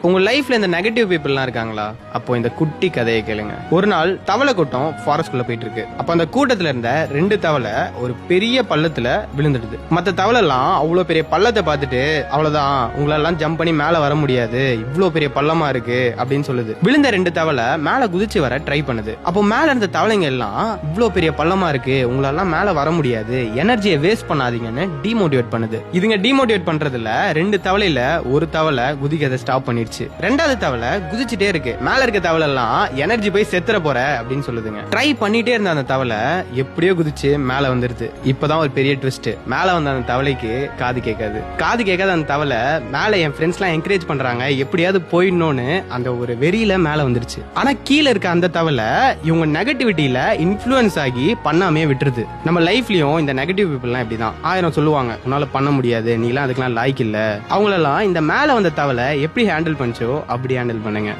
உங்க லைஃப்ல இந்த நெகட்டிவ் பீப்புள்லாம் இருக்காங்களா? அப்போ இந்த குட்டி கதையை கேளுங்க. ஒரு நாள் தவளை கூட்டம் ஃபாரஸ்ட்குள்ள போயிட்டு இருக்கு. அப்ப அந்த கூட்டத்துல இருந்த 2 தவளை ஒரு பெரிய பள்ளத்துல விழுந்துடுது. மத்த தவளை எல்லாம் அவ்வளவு பெரிய பள்ளத்தை பார்த்துட்டு, அவ்வளவுதான், உங்களெல்லாம் ஜம்ப் பண்ணி மேல வர முடியாது, இவ்வளவு பெரிய பள்ளமா இருக்கு அப்படின்னு சொல்லுது. விழுந்த 2 தவளை மேல குதிச்சு வர ட்ரை பண்ணுது. அப்போ மேல இருந்த தவளைங்க எல்லாம், இவ்வளவு பெரிய பள்ளமா இருக்கு, உங்களெல்லாம் மேல வர முடியாது, எனர்ஜியை வேஸ்ட் பண்ணாதீங்கன்னு டிமோட்டிவேட் பண்ணுது. இதுங்க டிமோட்டிவேட் பண்றதுல 2 தவளையில ஒரு தவளை குதிக்கிறத ஸ்டாப் பண்ணிடுச்சு. 2வது தவளை குதிச்சுட்டே இருக்கு. மேல இருக்க தவளை எல்லாம் எனர்ஜி போய் செத்துற போற அப்படின்னு சொல்லுதுங்க. ட்ரை பண்ணிட்டே இருந்த அந்த தவளை எப்படியோ குதிச்சு மேல வந்துருது. இப்பதான் ஒரு பெரிய ட்விஸ்ட். மேல வந்த அந்த தவளைக்கு காது கேட்காத அந்த தவளை மேல என் ஃப்ரெண்ட்ஸ் எல்லாம் என்கரேஜ் பண்றாங்க, எப்படியாவது போயிடணும்னு அந்த ஒரு வெறியில மேல வந்துருச்சு. ஆனா கீழே இருக்க அந்த தவளை இவங்க நெகட்டிவிட்டியில இன்ஃப்ளூயன்ஸ் ஆகி பண்ணாமே விட்டுருது. நம்ம லைஃப்லயும் இந்த நெகட்டிவ் பீப்புள்லாம் இப்படிதான். 1000 சொல்லுவாங்க, உன்னால பண்ண முடியாது, நீ எல்லாம் அதுக்கெல்லாம் லாய்க்கு இல்ல. அவங்களெல்லாம் இந்த மேல வந்த தவளை எப்படி ஹேண்டில் பண்ணிச்சோ அப்படி ஹேண்டில் பண்ணுங்க.